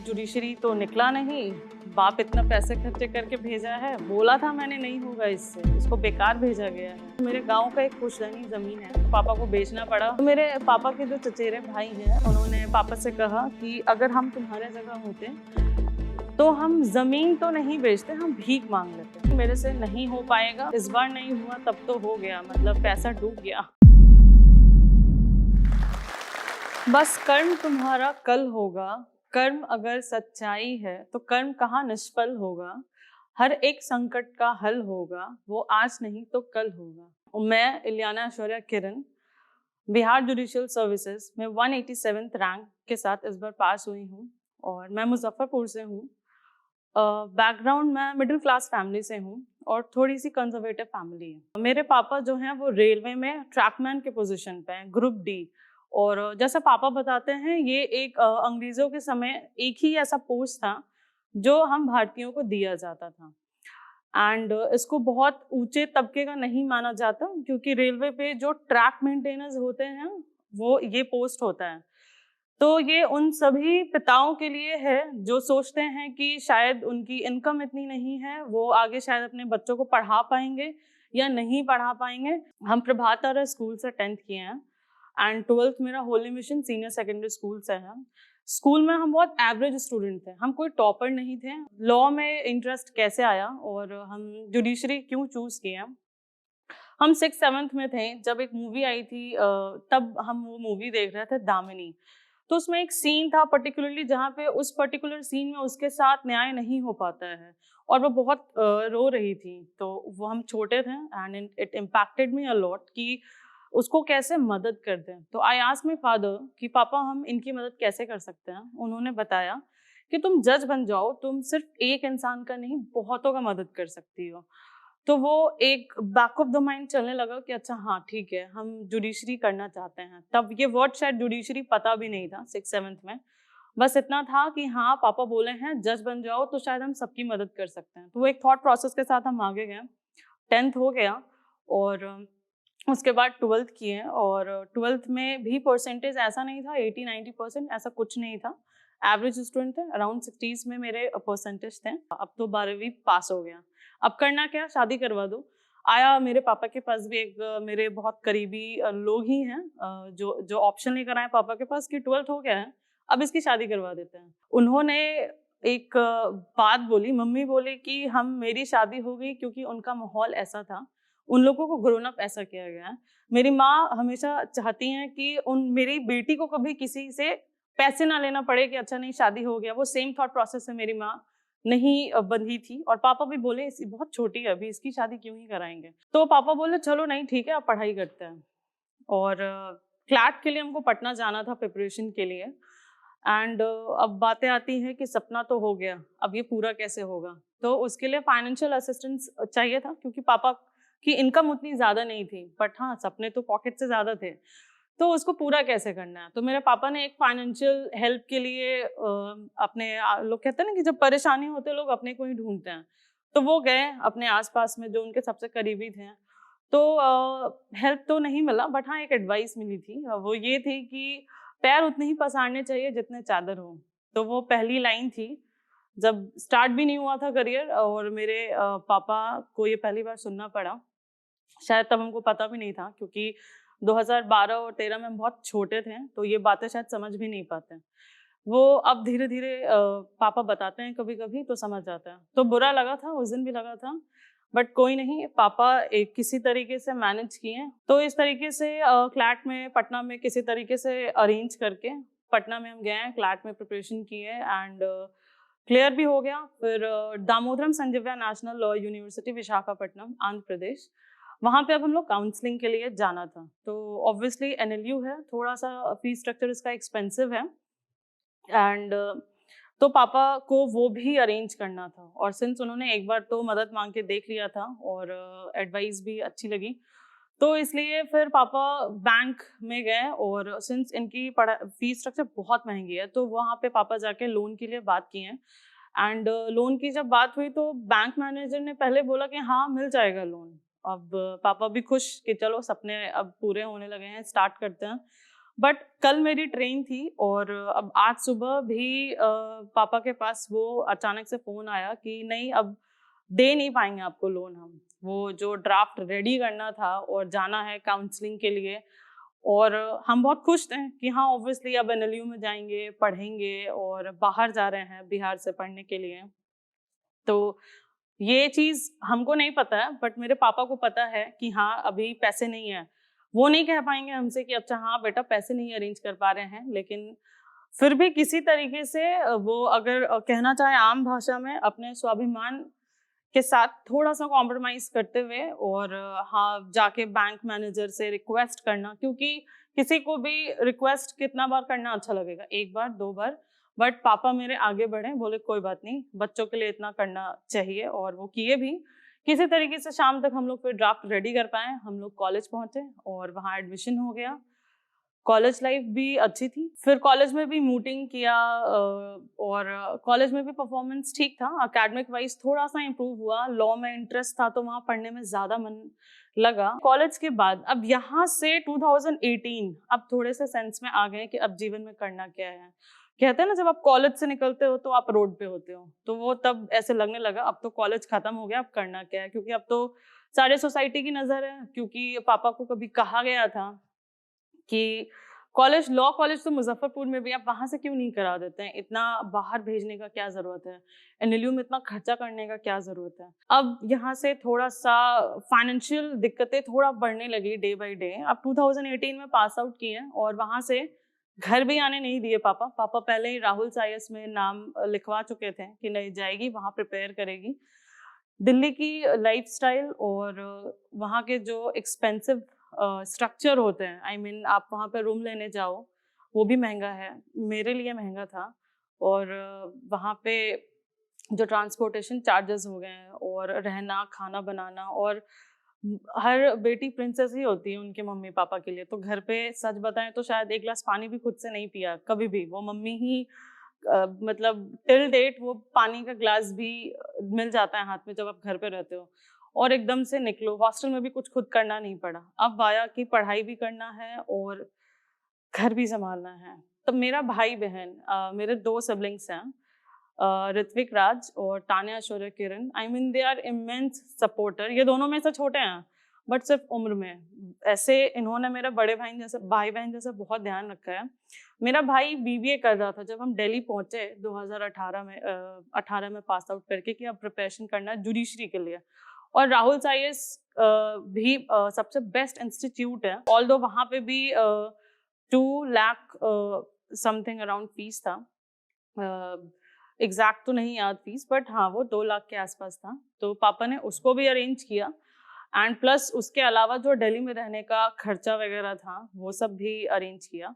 Judiciary तो निकला नहीं। बाप इतना पैसे खर्चे करके भेजा है, बोला था मैंने नहीं होगा इससे, इसको बेकार भेजा गया है। मेरे गांव का एक पुश्तैनी जमीन है, पापा को बेचना पड़ा। तो मेरे पापा के जो चचेरे भाई हैं, उन्होंने पापा से कहा कि अगर हम तुम्हारे जगह होते तो हम जमीन तो नहीं बेचते, हम भीख मांग लेते। मेरे से नहीं हो पाएगा, इस बार नहीं हुआ तब तो हो गया, मतलब पैसा डूब गया। बस कर्म तुम्हारा कल होगा, कर्म अगर सच्चाई है तो कर्म कहाँ निष्फल होगा। हर एक संकट का हल होगा, वो आज नहीं तो कल होगा। मैं इलियाना ऐश्वर्या किरण बिहार जुडिशियल सर्विसेज में 187th रैंक के साथ इस बार पास हुई हूँ और मैं मुजफ्फरपुर से हूँ। बैकग्राउंड मैं मिडिल क्लास फैमिली से हूँ और थोड़ी सी कंजर्वेटिव फैमिली है। मेरे पापा जो हैं वो रेलवे में ट्रैकमैन के पोजीशन पे हैं, ग्रुप डी। और जैसे पापा बताते हैं, ये एक अंग्रेजों के समय एक ही ऐसा पोस्ट था जो हम भारतीयों को दिया जाता था। एंड इसको बहुत ऊंचे तबके का नहीं माना जाता, क्योंकि रेलवे पे जो ट्रैक मेंटेनर्स होते हैं वो ये पोस्ट होता है। तो ये उन सभी पिताओं के लिए है जो सोचते हैं कि शायद उनकी इनकम इतनी नहीं है, वो आगे शायद अपने बच्चों को पढ़ा पाएंगे या नहीं पढ़ा पाएंगे। हम प्रभात तारा स्कूल से 10th किए हैं एंड 12th मेरा Holi mission senior secondary school से है। स्कूल में हम बहुत एवरेज स्टूडेंट थे, हम कोई टॉपर नहीं थे। लॉ में इंटरेस्ट कैसे आया और हम जुडिशरी क्यों चूज किया, हम 6th-7th में थे जब एक मूवी आई थी, तब हम वो मूवी देख रहे थे, दामिनी। तो उसमें एक सीन था पर्टिकुलरली जहाँ पे उस पर्टिकुलर सीन में उसके साथ न्याय नहीं हो पाता है और वो बहुत रो रही थी। तो वो हम छोटे थे and it impacted me a lot कि उसको कैसे मदद कर दें। तो आई आस्क्ड माय फादर कि पापा हम इनकी मदद कैसे कर सकते हैं। उन्होंने बताया कि तुम जज बन जाओ, तुम सिर्फ एक इंसान का नहीं बहुतों का मदद कर सकती हो। तो वो एक बैक ऑफ द माइंड चलने लगा कि अच्छा हाँ ठीक है, हम जुडिशरी करना चाहते हैं। तब ये वर्ड शायद जुडिशरी पता भी नहीं था 6th-7th में, बस इतना था कि हाँ पापा बोले हैं जज बन जाओ तो शायद हम सबकी मदद कर सकते हैं। तो वो एक थॉट प्रोसेस के साथ हम आगे गए। 10th हो गया और उसके बाद 12th किए और 12th में भी परसेंटेज ऐसा नहीं था 80-90%, ऐसा कुछ नहीं था। एवरेज स्टूडेंट थे, अराउंड 60s में मेरे परसेंटेज थे। अब तो 12वीं पास हो गया, अब करना क्या, शादी करवा दो। आया मेरे पापा के पास भी एक मेरे बहुत करीबी लोग ही हैं जो जो ऑप्शन लेकर आए पापा के पास कि 12th हो गया है, अब इसकी शादी करवा देते हैं। उन्होंने एक बात बोली, मम्मी बोली कि हम मेरी शादी हो गई क्योंकि उनका माहौल ऐसा था, उन लोगों को ग्रोन अप ऐसा किया गया है। मेरी माँ हमेशा चाहती हैं कि उन मेरी बेटी को कभी किसी से पैसे ना लेना पड़े कि अच्छा नहीं शादी हो गया। वो सेम थॉट प्रोसेस से मेरी माँ नहीं बंधी थी और पापा भी बोले बहुत छोटी है अभी, इसकी शादी क्यों ही कराएंगे। तो पापा बोले चलो नहीं ठीक है, आप पढ़ाई करते हैं। और क्लैट के लिए हमको पटना जाना था प्रिपरेशन के लिए। एंड अब बातें आती हैं कि सपना तो हो गया, अब ये पूरा कैसे होगा। तो उसके लिए फाइनेंशियल असिस्टेंस चाहिए था, क्योंकि पापा की इनकम उतनी ज़्यादा नहीं थी, बट हाँ सपने तो पॉकेट से ज़्यादा थे। तो उसको पूरा कैसे करना है, तो मेरे पापा ने एक फाइनेंशियल हेल्प के लिए अपने लोग कहते हैं ना कि जब परेशानी होते लोग अपने को ही ढूंढते हैं, तो वो गए अपने आसपास में जो उनके सबसे करीबी थे। तो हेल्प तो नहीं मिला, बट हाँ एक एडवाइस मिली थी, वो ये थी कि पैर उतने ही पसारने चाहिए जितने चादर हो। तो वो पहली लाइन थी जब स्टार्ट भी नहीं हुआ था करियर और मेरे पापा को ये पहली बार सुनना पड़ा। शायद तब हमको पता भी नहीं था, क्योंकि 2012 और 13 में हम बहुत छोटे थे, तो ये बातें शायद समझ भी नहीं पाते। वो अब धीरे धीरे पापा बताते हैं कभी कभी तो समझ जाता है। तो बुरा लगा था, उस दिन भी लगा था, बट कोई नहीं, पापा एक किसी तरीके से मैनेज किए। तो इस तरीके से क्लैट में पटना में किसी तरीके से अरेंज करके पटना में हम गए, क्लैट में प्रिपरेशन किए एंड क्लियर भी हो गया। फिर Damodaram Sanjivayya national law university Visakhapatnam Andhra Pradesh, वहाँ पे अब हम लोग काउंसलिंग के लिए जाना था। तो ऑब्वियसली NLU है, थोड़ा सा फीस स्ट्रक्चर इसका एक्सपेंसिव है एंड तो पापा को वो भी अरेंज करना था। और सिंस उन्होंने एक बार तो मदद मांग के देख लिया था और एडवाइस भी अच्छी लगी, तो इसलिए फिर पापा बैंक में गए और सिंस इनकी फीस स्ट्रक्चर बहुत महंगी है, तो वहाँ पे पापा जाके लोन के लिए बात की है। एंड लोन की जब बात हुई तो बैंक मैनेजर ने पहले बोला कि हाँ मिल जाएगा लोन। अब पापा भी खुश कि चलो सपने अब पूरे होने लगे हैं, स्टार्ट करते हैं। बट कल मेरी ट्रेन थी और अब आज सुबह भी पापा के पास वो अचानक से फ़ोन आया कि नहीं, अब दे नहीं पाएँगे आपको लोन हम। वो जो ड्राफ्ट रेडी करना था और जाना है काउंसलिंग के लिए, और हम बहुत खुश थे कि हाँ, ऑब्वियसली अब एनएलयू में जाएँगे, पढ़ेंगे और बाहर जा रहे हैं बिहार से पढ़ने के लिए। तो ये चीज़ हमको नहीं पता है, बट मेरे पापा को पता है कि हाँ, अभी पैसे नहीं हैं। वो नहीं कह पाएँगे हमसे कि अच्छा हाँ बेटा, पैसे नहीं अरेंज कर पा रहे हैं, लेकिन फिर भी किसी तरीके से वो अगर कहना चाहे आम भाषा में, अपने स्वाभिमान के साथ थोड़ा-सा कॉम्प्रोमाइज़ करते हुए और हाँ, जाके बैंक मैनेजर से रिक्वेस्ट करना, क्योंकि किसी को भी रिक्वेस्ट कितना बार करना अच्छा लगेगा, 1 बार, 2 बार। बट पापा मेरे आगे बढ़े, बोले कोई बात नहीं, बच्चों के लिए इतना करना चाहिए, और वो किए भी। किसी तरीके से शाम तक हम लोग फिर ड्राफ्ट रेडी कर पाए, हम लोग कॉलेज पहुँचे और वहाँ एडमिशन हो गया। कॉलेज लाइफ भी अच्छी थी। फिर कॉलेज में भी मूटिंग किया और कॉलेज में भी परफॉर्मेंस ठीक था। एकेडमिक वाइज़ थोड़ा-सा इम्प्रूव हुआ। लॉ में इंटरेस्ट था तो वहाँ पढ़ने में ज़्यादा मन लगा। कॉलेज के बाद अब यहाँ से 2018 अब थोड़े से सेंस में आ गए कि अब जीवन में करना क्या है। कहते हैं ना, जब आप कॉलेज से निकलते हो तो आप रोड पे होते हो। तो वो तब ऐसे लगने लगा अब तो कॉलेज खत्म हो गया, अब करना क्या है? क्योंकि अब तो सारे सोसाइटी की नज़र है, क्योंकि पापा को कभी कहा गया था कि कॉलेज, लॉ कॉलेज तो मुज़फ्फरपुर में भी, आप वहाँ से क्यों नहीं करा देते हैं? इतना बाहर भेजने का क्या ज़रूरत है? एनएलयू में इतना खर्चा करने का क्या ज़रूरत है? अब यहाँ से थोड़ा-सा फाइनेंशियल दिक्कतें थोड़ा बढ़ने लगी डे बाय डे। अब 2018 में पास आउट किए और वहाँ से घर भी आने नहीं दिए पापा। पापा पहले ही राहुल साइंस में नाम लिखवा चुके थे कि नहीं जाएगी, वहाँ प्रिपेयर करेगी। दिल्ली की लाइफ़स्टाइल और वहाँ के जो एक्सपेंसिव स्ट्रक्चर होते हैं, आई मीन आप वहाँ पे रूम लेने जाओ, वो भी महँगा है, मेरे लिए महँगा था। और वहाँ पे जो ट्रांसपोर्टेशन चार्जेस हो गए हैं और रहना, खाना बनाना, और हर बेटी प्रिंसेस ही होती है उनके मम्मी-पापा के लिए। तो घर पे सच बताएँ तो शायद 1 ग्लास पानी भी खुद से नहीं पिया कभी भी, वो मम्मी ही मतलब टिल डेट वो पानी का ग्लास भी मिल जाता है हाथ में जब आप घर पे रहते हो। और एकदम से निकलो, हॉस्टल में भी कुछ खुद करना नहीं पड़ा। अब आया कि पढ़ाई भी करना है और घर भी सँभालना है। तो मेरा भाई-बहन, मेरे 2 सिबलिंग्स हैं, ऋत्विक राज और Tanya Aishwarya Kiran. I mean they are immense supporter. ये दोनों में से छोटे हैं, बट सिर्फ़ उम्र में। ऐसे इन्होंने मेरे बड़े भाई-बहन जैसा बहुत ध्यान रखा है। मेरा भाई बीबीए कर रहा था जब हम दिल्ली पहुँचे 2018 में, 18 में पास आउट करके, कि अब प्रिपरेशन करना है जुडिशरी के लिए। और राहुल साइंस भी सबसे बेस्ट इंस्टीट्यूट है। ऑल्दो वहाँ पे भी 2 लाख समथिंग अराउंड फीस था। एग्ज़ैक्ट तो नहीं याद फीस, बट हाँ, वो 2 लाख के आसपास था। तो पापा ने उसको भी अरेंज किया, एंड प्लस उसके अलावा जो दिल्ली में रहने का खर्चा वगैरह था, वो सब भी अरेंज किया।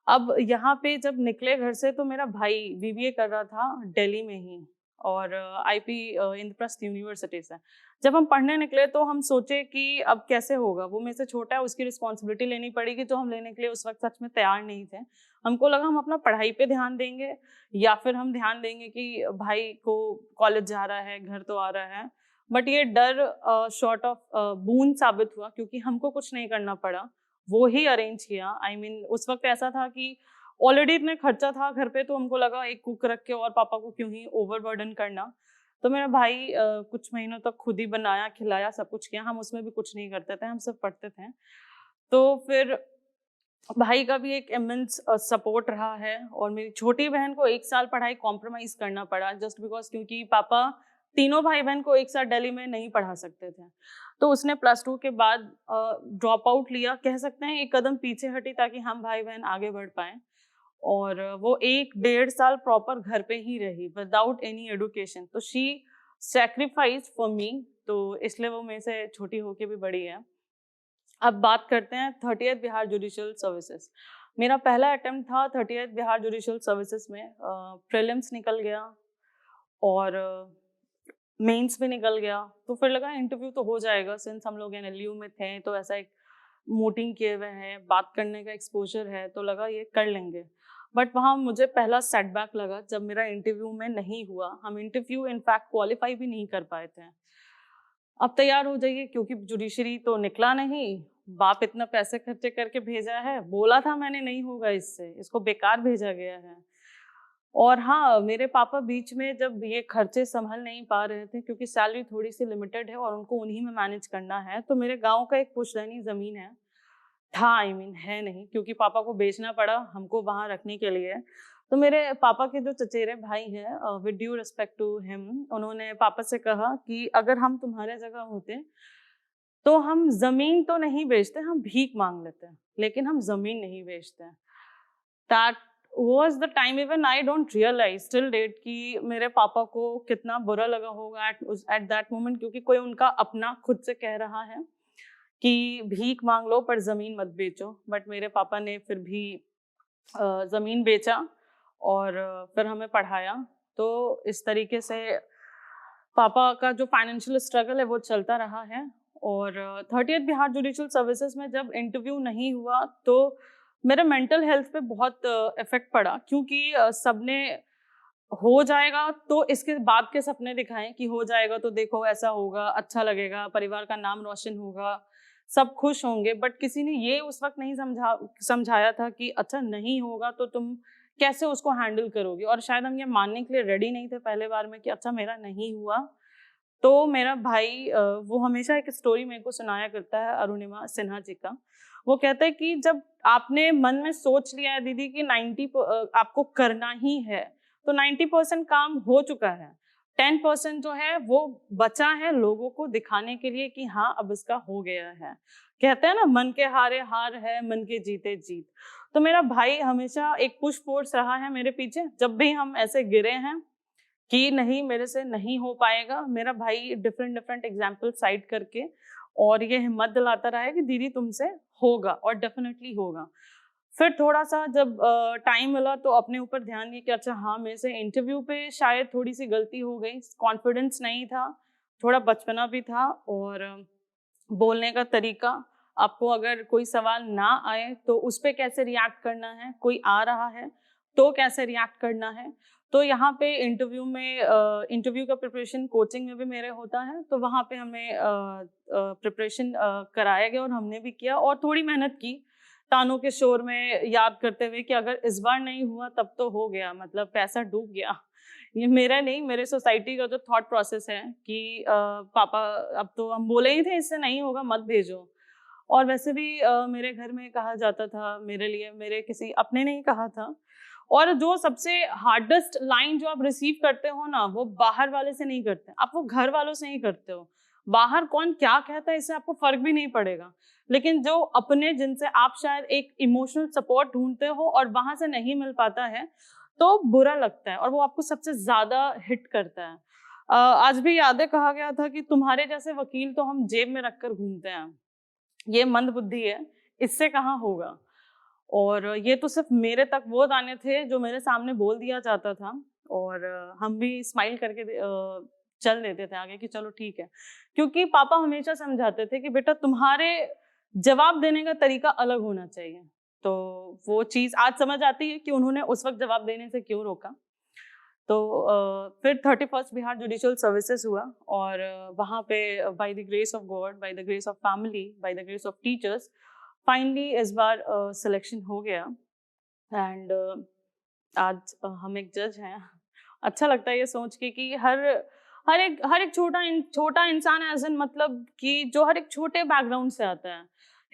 अब यहाँ पे जब निकले घर से तो मेरा भाई बीबीए कर रहा था दिल्ली में ही, और आईपी इंद्रप्रस्थ यूनिवर्सिटी से। जब हम पढ़ने निकले तो हम सोचे कि अब कैसे होगा, वो मेरे से छोटा है, उसकी रिस्पॉन्सिबिलिटी लेनी पड़ेगी, जो हम लेने के लिए उस वक्त सच में तैयार नहीं थे। हमको लगा हम अपना पढ़ाई पे ध्यान देंगे, या फिर हम ध्यान देंगे कि भाई को कॉलेज जा रहा है, घर तो आ रहा है। बट ये डर शॉर्ट ऑफ बूंद साबित हुआ, क्योंकि हमको कुछ नहीं करना पड़ा, वो ही अरेंज किया। आई मीन उस वक्त ऐसा था कि ऑलरेडी इतने खर्चा था घर पे, तो हमको लगा एक कुक रख के और पापा को क्यों ही ओवरबर्डन करना। तो मेरा भाई कुछ महीनों तक खुद ही बनाया, खिलाया, सब कुछ किया। हम उसमें भी कुछ नहीं करते थे, हम सिर्फ पढ़ते थे। तो फिर भाई का भी एक इमेंस सपोर्ट रहा है, और मेरी छोटी बहन को 1 साल पढ़ाई कॉम्प्रोमाइज़ करना पड़ा, जस्ट बिकॉज़ क्योंकि पापा तीनों भाई-बहन को एक साथ दिल्ली में नहीं पढ़ा सकते थे। तो उसने +2 के बाद ड्रॉप आउट लिया, कह सकते हैं एक कदम पीछे हटी ताकि हम भाई-बहन आगे बढ़ पाएँ। और वो 1 डेढ़ साल प्रॉपर घर पे ही रही विदाउट एनी एजुकेशन। तो शी सैक्रिफाइस्ड फॉर मी, तो इसलिए वो मेरे से छोटी होके भी बड़ी है। अब बात करते हैं 30th बिहार जुडिशियल सर्विसेज। मेरा पहला अटेम्प्ट था 30th बिहार जुडिशियल सर्विसेज में। प्रीलिम्स निकल गया और मेंस भी निकल गया, तो फिर लगा इंटरव्यू तो हो जाएगा, सिंस हम लोग एनएलयू में थे तो ऐसा एक मूटिंग किए हुए हैं, बात करने का एक्सपोजर है, तो लगा ये कर लेंगे। बट वहाँ मुझे पहला सेटबैक लगा जब मेरा इंटरव्यू में नहीं हुआ। हम इंटरव्यू इनफैक्ट क्वालिफाई भी नहीं कर पाए थे। अब तैयार हो जाइए, क्योंकि जुडिशरी तो निकला नहीं, बाप इतना पैसे खर्चे करके भेजा है, बोला था मैंने नहीं होगा इससे, इसको बेकार भेजा गया है। और हाँ, मेरे पापा बीच में जब ये खर्चे संभल नहीं पा रहे थे, क्योंकि सैलरी थोड़ी सी लिमिटेड है और उनको उन्हीं में मैनेज करना है, तो मेरे गांव का एक पुश्तैनी जमीन है, था आई मीन है नहीं, क्योंकि पापा को बेचना पड़ा हमको वहां रखने के लिए। तो मेरे पापा के जो चचेरे भाई हैं, with due respect to him, उन्होंने पापा से कहा कि अगर हम तुम्हारे जगह होते तो हम जमीन तो नहीं बेचते, हम भीख मांग लेते हैं, लेकिन हम जमीन नहीं बेचते हैं। That was the time even I don't realize till date कि मेरे पापा को कितना बुरा लगा होगा at that moment, क्योंकि कोई उनका अपना खुद से कह रहा है कि भीख मांग लो पर जमीन मत बेचो। बट मेरे पापा ने फिर भी जमीन बेचा और फिर हमें पढ़ाया। तो इस तरीके से पापा का जो फाइनेंशियल स्ट्रगल है वो चलता रहा है। और 30th बिहार जुडिशियल सर्विसेज में जब इंटरव्यू नहीं हुआ तो मेरे मेंटल हेल्थ पे बहुत इफेक्ट पड़ा, क्योंकि सबने हो जाएगा तो इसके बाद के सपने दिखाएं कि हो जाएगा तो देखो ऐसा होगा, अच्छा लगेगा, परिवार का नाम रोशन होगा, सब खुश होंगे। बट किसी ने ये उस वक्त नहीं समझाया था कि अच्छा नहीं होगा तो तुम कैसे उसको हैंडल करोगे। और शायद हम ये मानने के लिए रेडी नहीं थे पहले बार में कि अच्छा मेरा नहीं हुआ। तो मेरा भाई वो हमेशा एक स्टोरी मेरे को सुनाया करता है, अरुणिमा सिन्हा जी का। वो कहता है कि जब आपने मन में सोच लिया है दीदी कि 90 आपको करना ही है, तो 90% काम हो चुका है, 10% जो है वो बचा है लोगों को दिखाने के लिए कि हाँ अब इसका हो गया है। कहते हैं ना, मन के हारे हार है, मन के जीते जीत। तो मेरा भाई हमेशा एक पुश फोर्स रहा है मेरे पीछे। जब भी हम ऐसे गिरे हैं कि नहीं मेरे से नहीं हो पाएगा, मेरा भाई डिफरेंट डिफरेंट एग्जाम्पल साइड करके और ये हिम्मत दिलाता रहा है कि दीदी तुमसे होगा और डेफिनेटली होगा। फिर थोड़ा सा जब टाइम मिला तो अपने ऊपर ध्यान दिया कि अच्छा हाँ मेरे से इंटरव्यू पे शायद थोड़ी सी गलती हो गई, कॉन्फिडेंस नहीं था, थोड़ा बचपना भी था और बोलने का तरीका। आपको अगर कोई सवाल ना आए तो उस पर कैसे रिएक्ट करना है, कोई आ रहा है तो कैसे रिएक्ट करना है। तो यहाँ पे इंटरव्यू में इंटरव्यू का प्रिपरेशन कोचिंग में भी मेरे होता है, तो वहाँ पे हमें प्रिपरेशन कराया गया और हमने भी किया और थोड़ी मेहनत की तानों के शोर में, याद करते हुए कि अगर इस बार नहीं हुआ तब तो हो गया, मतलब पैसा डूब गया। ये मेरा नहीं, मेरे सोसाइटी का जो थॉट प्रोसेस है कि पापा अब तो हम बोले ही थे इससे नहीं होगा मत भेजो। और वैसे भी मेरे घर में कहा जाता था मेरे लिए, मेरे किसी अपने ने ही कहा था। और जो सबसे हार्डेस्ट लाइन जो आप रिसीव करते हो ना, वो बाहर वाले से नहीं करते, आप वो घर वालों से ही करते हो। बाहर कौन क्या कहता है इससे आपको फर्क भी नहीं पड़ेगा, लेकिन जो अपने जिनसे आप शायद एक इमोशनल सपोर्ट ढूंढते हो और वहां से नहीं मिल पाता है तो बुरा लगता है और वो आपको सबसे ज्यादा हिट करता है। आज भी याद है कहा गया था कि तुम्हारे जैसे वकील तो हम जेब में रखकर घूमते हैं, ये मंद बुद्धि है, इससे कहाँ होगा। और ये तो सिर्फ मेरे तक वो दाने थे जो मेरे सामने बोल दिया जाता था और हम भी स्माइल करके चल देते थे आगे कि चलो ठीक है, क्योंकि पापा हमेशा समझाते थे कि बेटा तुम्हारे जवाब देने का तरीका अलग होना चाहिए। तो वो चीज आज समझ आती है कि उन्होंने उस वक्त जवाब देने से क्यों रोका। तो फिर 31st बिहार जुडिशियल सर्विसेज हुआ और वहाँ पे by the grace of God, by the grace of family, by the grace of teachers, finally इस बार सिलेक्शन हो गया। एंड आज हम एक जज हैं। अच्छा लगता है ये सोच के कि हर एक छोटा इंसान एज इन, मतलब कि जो हर एक छोटे बैकग्राउंड से आता है,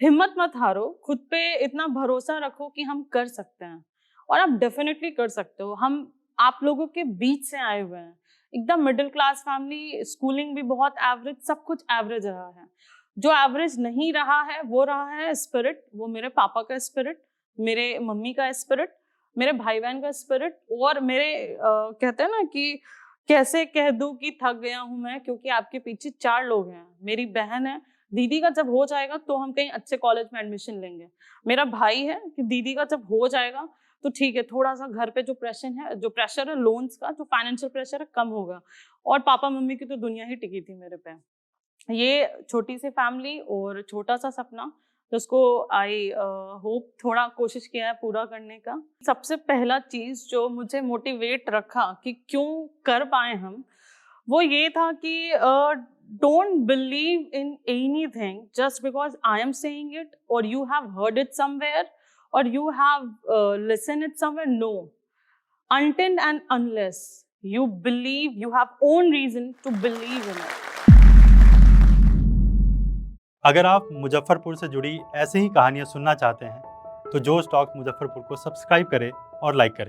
हिम्मत मत हारो, खुद पे इतना भरोसा रखो कि हम कर सकते हैं और आप डेफिनेटली कर सकते हो। हम आप लोगों के बीच से आए हुए हैं, एकदम मिडिल क्लास फैमिली, स्कूलिंग भी बहुत एवरेज, सब कुछ एवरेज रहा है। जो एवरेज नहीं रहा है वो रहा है स्पिरिट, वो मेरे पापा का स्पिरिट, मेरे मम्मी का स्पिरिट, मेरे भाई बहन का स्पिरिट और मेरे कहते हैं ना कि कैसे कह दूं कि थक गया हूं मैं क्योंकि आपके पीछे 4 लोग हैं। मेरी बहन है, दीदी का जब हो जाएगा तो हम कहीं अच्छे कॉलेज में एडमिशन लेंगे। मेरा भाई है कि दीदी का जब हो जाएगा तो ठीक है, थोड़ा सा घर पे जो प्रेशर है लोन्स का, जो फाइनेंशियल प्रेशर है, कम होगा। और पापा मम्मी की तो दुनिया ही टिकी थी मेरे पे। ये छोटी सी फैमिली और छोटा सा सपना, जिसको आई होप थोड़ा कोशिश किया है पूरा करने का। सबसे पहला चीज जो मुझे मोटिवेट रखा कि क्यों कर पाए हम, वो ये था कि don't believe in anything just because I am saying it, or you have heard it somewhere, or you have listened it somewhere. No, until and unless you believe, you have own reason to believe in it. अगर आप मुजफ्फरपुर से जुड़ी ऐसी ही कहानियाँ सुनना चाहते हैं तो जोश टॉक मुजफ्फरपुर को सब्सक्राइब करें और लाइक करें।